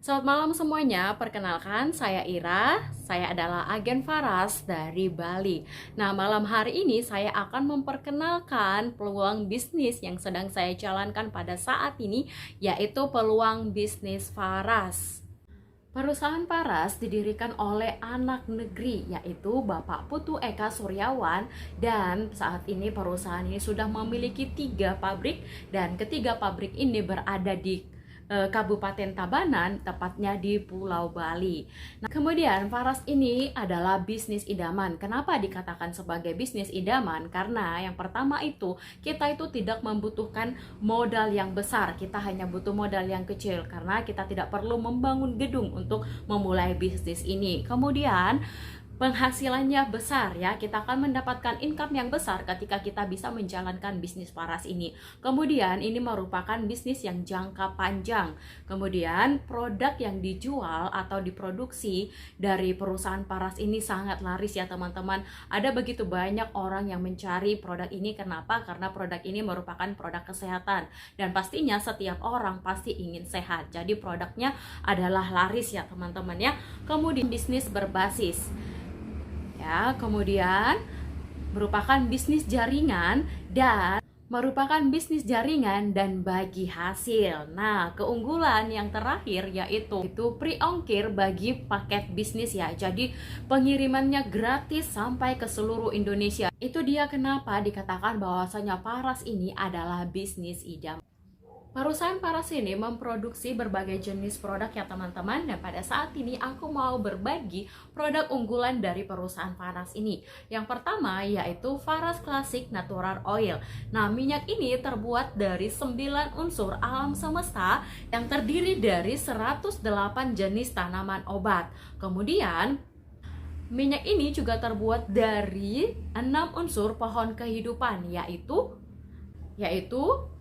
Selamat malam semuanya, perkenalkan saya Ira, saya adalah agen Faras dari Bali. Nah, malam hari ini saya akan memperkenalkan peluang bisnis yang sedang saya jalankan pada saat ini, yaitu peluang bisnis Faras. Perusahaan Paras didirikan oleh anak negeri, yaitu Bapak Putu Eka Suryawan, dan saat ini perusahaan ini sudah memiliki 3 pabrik, dan ketiga pabrik ini berada di Kabupaten Tabanan, tepatnya di Pulau Bali. Nah, kemudian Faras ini adalah bisnis idaman. Kenapa dikatakan sebagai bisnis idaman? Karena yang pertama itu, kita itu tidak membutuhkan modal yang besar. Kita hanya butuh modal yang kecil karena kita tidak perlu membangun gedung untuk memulai bisnis ini. Kemudian penghasilannya besar ya, kita akan mendapatkan income yang besar ketika kita bisa menjalankan bisnis Faras ini. Kemudian ini merupakan bisnis yang jangka panjang. Kemudian produk yang dijual atau diproduksi dari perusahaan Faras ini sangat laris ya teman-teman. Ada begitu banyak orang yang mencari produk ini. Kenapa? Karena produk ini merupakan produk kesehatan, dan pastinya setiap orang pasti ingin sehat. Jadi produknya adalah laris ya teman-teman ya. Kemudian bisnis berbasis ya, kemudian merupakan bisnis jaringan dan bagi hasil. Nah, keunggulan yang terakhir yaitu pre-ongkir bagi paket bisnis ya. Jadi pengirimannya gratis sampai ke seluruh Indonesia. Itu dia kenapa dikatakan bahwasanya Faras ini adalah bisnis idaman. Perusahaan Faras ini memproduksi berbagai jenis produk ya teman-teman, dan pada saat ini aku mau berbagi produk unggulan dari perusahaan Faras ini. Yang pertama yaitu Faras Classic Natural Oil. Nah, minyak ini terbuat dari 9 unsur alam semesta yang terdiri dari 108 jenis tanaman obat. Kemudian minyak ini juga terbuat dari 6 unsur pohon kehidupan, yaitu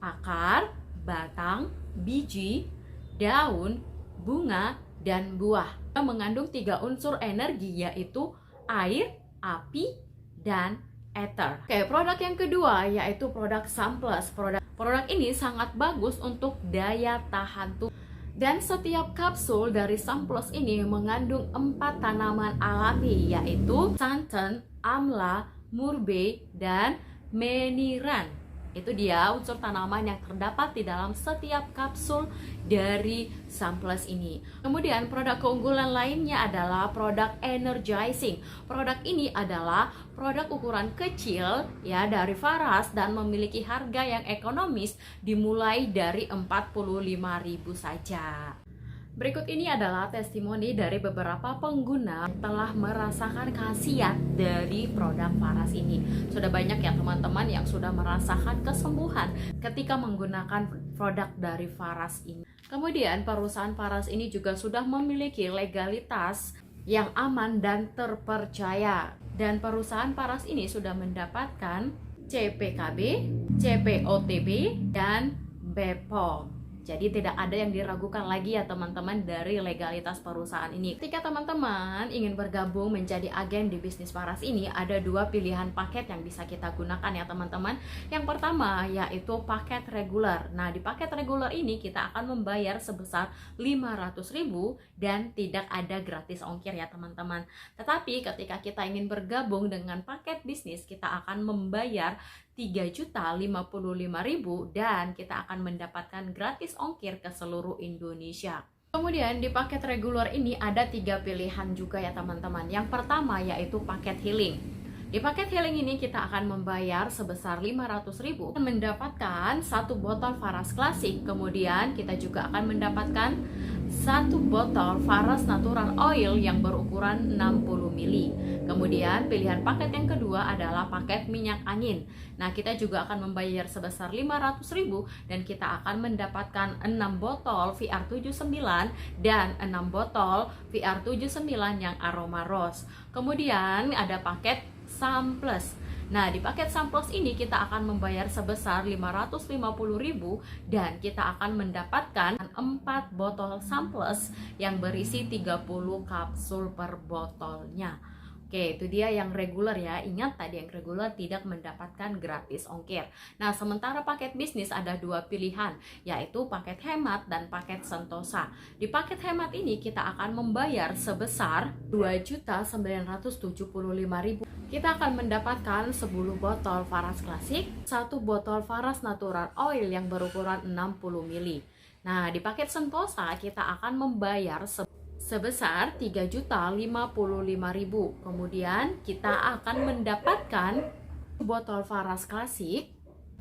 akar, batang, biji, daun, bunga, dan buah. Mengandung 3 unsur energi, yaitu air, api, dan ether. Oke, produk yang kedua yaitu produk Sunplus. Produk ini sangat bagus untuk daya tahan tubuh. Dan setiap kapsul dari Sunplus ini mengandung 4 tanaman alami, yaitu santan, amla, murbe, dan meniran. Itu dia unsur tanaman yang terdapat di dalam setiap kapsul dari Sunplus ini. Kemudian produk keunggulan lainnya adalah produk energizing. Produk ini adalah produk ukuran kecil ya dari Faras dan memiliki harga yang ekonomis dimulai dari 45.000 saja. Berikut ini adalah testimoni dari beberapa pengguna yang telah merasakan khasiat dari produk Faras ini. Sudah banyak ya teman-teman yang sudah merasakan kesembuhan ketika menggunakan produk dari Faras ini. Kemudian perusahaan Faras ini juga sudah memiliki legalitas yang aman dan terpercaya. Dan perusahaan Faras ini sudah mendapatkan CPKB, CPOTB, dan BPOM. Jadi tidak ada yang diragukan lagi ya teman-teman dari legalitas perusahaan ini. Ketika teman-teman ingin bergabung menjadi agen di bisnis Faras ini, ada 2 pilihan paket yang bisa kita gunakan ya teman-teman. Yang pertama yaitu paket reguler. Nah, di paket reguler ini kita akan membayar sebesar 500.000 dan tidak ada gratis ongkir ya teman-teman. Tetapi ketika kita ingin bergabung dengan paket bisnis, kita akan membayar 3.055.000 dan kita akan mendapatkan gratis ongkir ke seluruh Indonesia. Kemudian di paket reguler ini ada 3 pilihan juga ya teman-teman. Yang pertama yaitu paket healing. Di paket healing ini kita akan membayar sebesar 500.000 dan mendapatkan 1 botol Faras Classic. Kemudian kita juga akan mendapatkan 1 botol Faras Natural Oil yang berukuran 60 ml. Kemudian pilihan paket yang kedua adalah paket minyak angin. Nah, kita juga akan membayar sebesar 500.000 dan kita akan mendapatkan 6 botol VR79 dan 6 botol VR79 yang aroma rose. Kemudian ada paket Sunplus. Nah, di paket Sunplus ini kita akan membayar sebesar 550.000 dan kita akan mendapatkan 4 botol Sunplus yang berisi 30 kapsul per botolnya. Oke, itu dia yang reguler ya. Ingat tadi yang reguler tidak mendapatkan gratis ongkir. Nah, sementara paket bisnis ada dua pilihan, yaitu paket hemat dan paket sentosa. Di paket hemat ini kita akan membayar sebesar 2.975.000. Kita akan mendapatkan 10 botol Faras Klasik, 1 botol Faras Natural Oil yang berukuran 60 ml. Nah, di paket sentosa kita akan membayar sebesar 3.055.000. Kemudian kita akan mendapatkan botol Faras Klasik,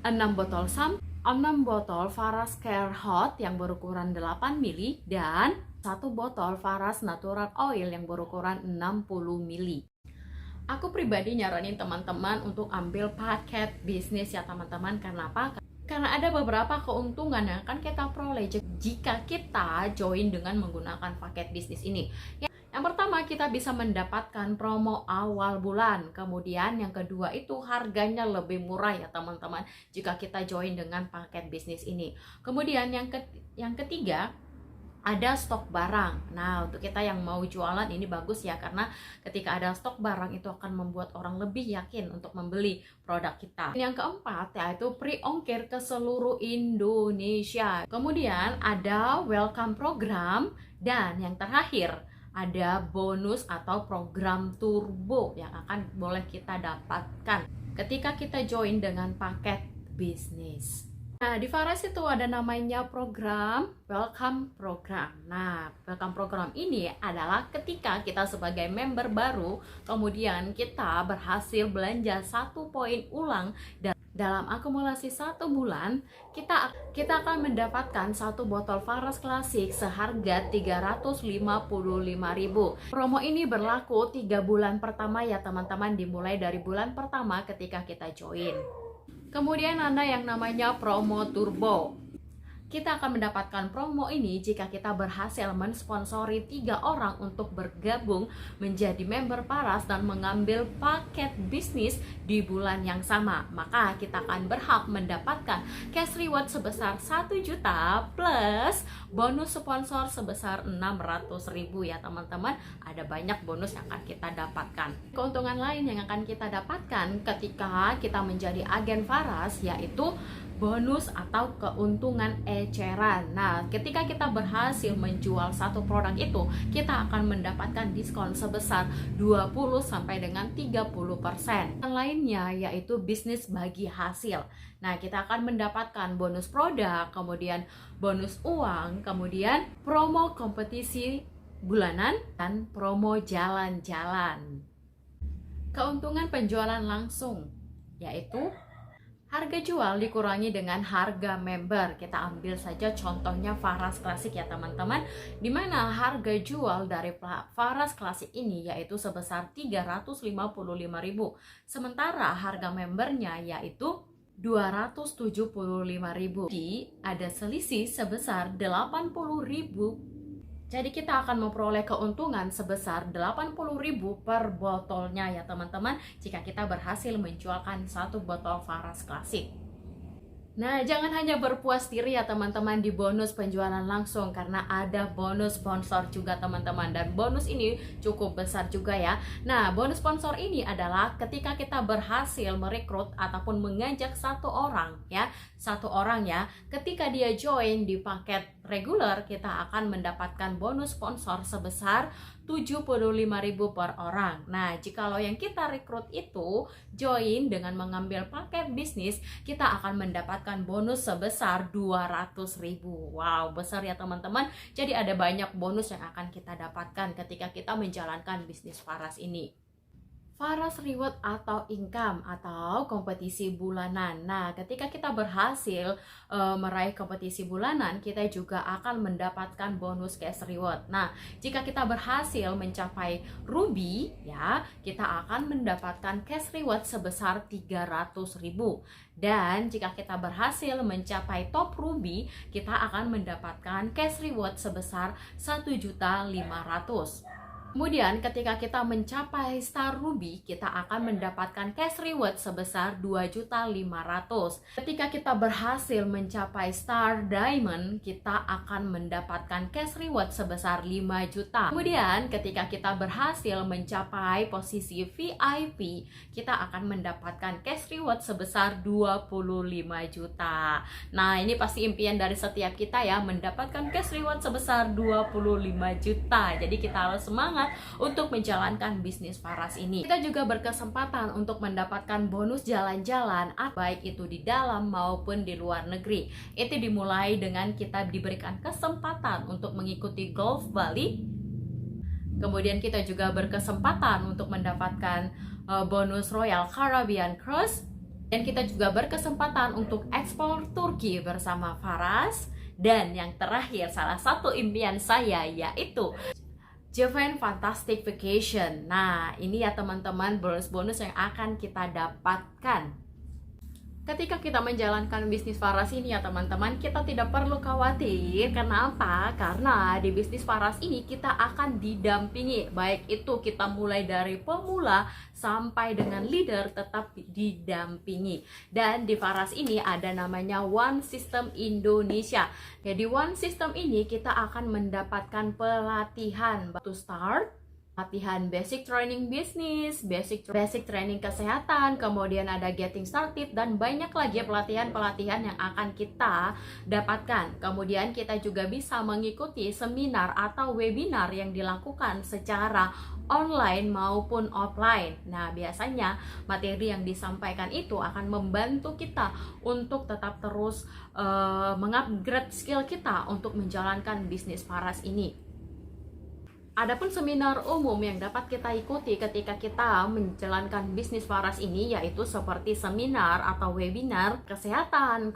6 botol Sam, 6 botol Faras Care Hot yang berukuran 8 ml dan 1 botol Faras Natural Oil yang berukuran 60 ml. Aku pribadi nyaranin teman-teman untuk ambil paket bisnis ya teman-teman. Kenapa? Karena ada beberapa keuntungan yang akan kita peroleh jika kita join dengan menggunakan paket bisnis ini. Yang pertama, kita bisa mendapatkan promo awal bulan. Kemudian yang kedua itu harganya lebih murah ya teman-teman jika kita join dengan paket bisnis ini. Kemudian yang ketiga, ada stok barang. Nah, untuk kita yang mau jualan ini bagus ya, karena ketika ada stok barang itu akan membuat orang lebih yakin untuk membeli produk kita. Yang keempat yaitu pre-ongkir ke seluruh Indonesia. Kemudian ada welcome program, dan yang terakhir ada bonus atau program turbo yang akan boleh kita dapatkan ketika kita join dengan paket bisnis. Nah, di Faras itu ada namanya program Welcome Program. Nah, Welcome Program ini adalah ketika kita sebagai member baru, kemudian kita berhasil belanja 1 poin ulang dalam akumulasi 1 bulan, kita akan mendapatkan 1 botol Faras Klasik seharga 355.000. Promo ini berlaku 3 bulan pertama ya teman-teman, dimulai dari bulan pertama ketika kita join. Kemudian ada yang namanya promo turbo. Kita akan mendapatkan promo ini jika kita berhasil mensponsori 3 orang untuk bergabung menjadi member Faras dan mengambil paket bisnis di bulan yang sama. Maka kita akan berhak mendapatkan cash reward sebesar 1 juta plus bonus sponsor sebesar 600.000 ya teman-teman. Ada banyak bonus yang akan kita dapatkan. Keuntungan lain yang akan kita dapatkan ketika kita menjadi agen Faras yaitu bonus atau keuntungan eceran. Nah, ketika kita berhasil menjual 1 produk itu, kita akan mendapatkan diskon sebesar 20 sampai dengan 30%. Yang lainnya yaitu bisnis bagi hasil. Nah, kita akan mendapatkan bonus produk, kemudian bonus uang, kemudian promo kompetisi bulanan dan promo jalan-jalan. Keuntungan penjualan langsung yaitu harga jual dikurangi dengan harga member. Kita ambil saja contohnya Faras Klasik ya teman-teman, dimana harga jual dari Faras Klasik ini yaitu sebesar 355.000, sementara harga membernya yaitu 275.000. Jadi ada selisih sebesar 80.000. Jadi kita akan memperoleh keuntungan sebesar 80.000 per botolnya ya teman-teman, jika kita berhasil menjualkan 1 botol Faras Klasik. Nah, jangan hanya berpuas diri ya teman-teman di bonus penjualan langsung, karena ada bonus sponsor juga teman-teman, dan bonus ini cukup besar juga ya. Nah, bonus sponsor ini adalah ketika kita berhasil merekrut ataupun mengajak 1 orang ya, 1 orang ya, ketika dia join di paket reguler, kita akan mendapatkan bonus sponsor sebesar 75.000 per orang. Nah, jikalau yang kita rekrut itu join dengan mengambil paket bisnis, kita akan mendapatkan bonus sebesar 200.000. Wow, besar ya teman-teman. Jadi ada banyak bonus yang akan kita dapatkan ketika kita menjalankan bisnis Faras ini. Faras Reward atau income atau kompetisi bulanan. Nah, ketika kita berhasil meraih kompetisi bulanan, kita juga akan mendapatkan bonus cash reward. Nah, jika kita berhasil mencapai ruby, ya, kita akan mendapatkan cash reward sebesar 300.000. Dan jika kita berhasil mencapai top ruby, kita akan mendapatkan cash reward sebesar 1.500.000. Kemudian ketika kita mencapai Star Ruby, kita akan mendapatkan cash reward sebesar 2.500.000. Ketika kita berhasil mencapai Star Diamond, kita akan mendapatkan cash reward sebesar 5 juta. Kemudian ketika kita berhasil mencapai posisi VIP, kita akan mendapatkan cash reward sebesar 25 juta. Nah, ini pasti impian dari setiap kita ya, mendapatkan cash reward sebesar 25 juta. Jadi kita harus semangat untuk menjalankan bisnis Faras ini. Kita juga berkesempatan untuk mendapatkan bonus jalan-jalan, baik itu di dalam maupun di luar negeri. Itu dimulai dengan kita diberikan kesempatan untuk mengikuti Golf Bali. Kemudian kita juga berkesempatan untuk mendapatkan bonus Royal Caribbean Cruise. Dan kita juga berkesempatan untuk ekspor Turki bersama Faras. Dan yang terakhir, salah satu impian saya yaitu Japan Fantastic Vacation. Nah, ini ya teman-teman bonus-bonus yang akan kita dapatkan ketika kita menjalankan bisnis Faras ini ya teman-teman. Kita tidak perlu khawatir. Kenapa? Karena di bisnis Faras ini kita akan didampingi, baik itu kita mulai dari pemula sampai dengan leader, tetap didampingi. Dan di Faras ini ada namanya One System Indonesia. Jadi One System ini kita akan mendapatkan pelatihan to start, latihan basic training bisnis, basic training kesehatan, kemudian ada getting started, dan banyak lagi pelatihan-pelatihan yang akan kita dapatkan. Kemudian kita juga bisa mengikuti seminar atau webinar yang dilakukan secara online maupun offline. Nah, biasanya materi yang disampaikan itu akan membantu kita untuk tetap terus mengupgrade skill kita untuk menjalankan bisnis Faras ini. Adapun seminar umum yang dapat kita ikuti ketika kita menjalankan bisnis Faras ini yaitu seperti seminar atau webinar kesehatan,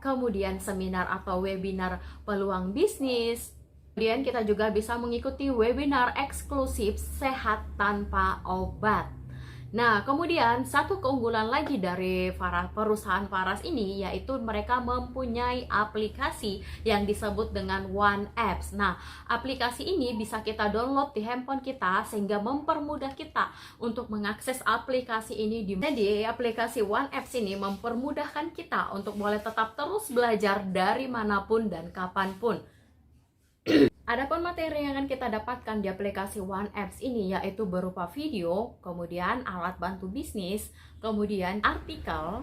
kemudian seminar atau webinar peluang bisnis. Kemudian kita juga bisa mengikuti webinar eksklusif sehat tanpa obat. Nah, kemudian satu keunggulan lagi dari perusahaan Faras ini yaitu mereka mempunyai aplikasi yang disebut dengan One Apps. Nah, aplikasi ini bisa kita download di handphone kita sehingga mempermudah kita untuk mengakses aplikasi ini. Jadi, aplikasi One Apps ini mempermudahkan kita untuk boleh tetap terus belajar dari manapun dan kapanpun. Adapun materi yang akan kita dapatkan di aplikasi One Apps ini yaitu berupa video, kemudian alat bantu bisnis, kemudian artikel,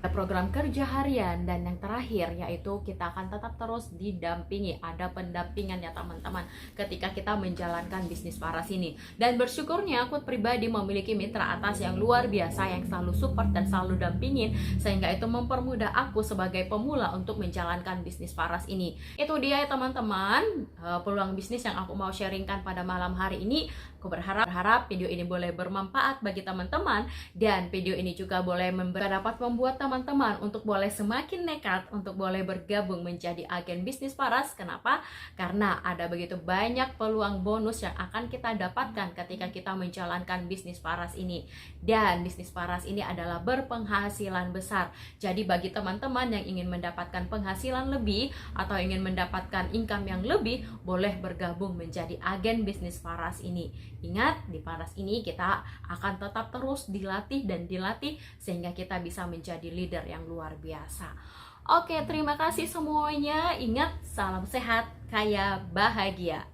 program kerja harian, dan yang terakhir yaitu kita akan tetap terus didampingi. Ada pendampingan ya teman-teman ketika kita menjalankan bisnis Faras ini. Dan bersyukurnya aku pribadi memiliki mitra atas yang luar biasa yang selalu support dan selalu dampingin, sehingga itu mempermudah aku sebagai pemula untuk menjalankan bisnis Faras ini. Itu dia ya teman-teman, peluang bisnis yang aku mau sharingkan pada malam hari ini. Aku berharap video ini boleh bermanfaat bagi teman-teman, dan video ini juga boleh dapat membuat teman-teman untuk boleh semakin nekat untuk boleh bergabung menjadi agen bisnis Faras. Kenapa? Karena ada begitu banyak peluang bonus yang akan kita dapatkan ketika kita menjalankan bisnis Faras ini. Dan bisnis Faras ini adalah berpenghasilan besar. Jadi bagi teman-teman yang ingin mendapatkan penghasilan lebih atau ingin mendapatkan income yang lebih, boleh bergabung menjadi agen bisnis Faras ini. Ingat, di Faras ini kita akan tetap terus dilatih dan dilatih sehingga kita bisa menjadi leader yang luar biasa. Oke, terima kasih semuanya. Ingat, salam sehat, kaya, bahagia.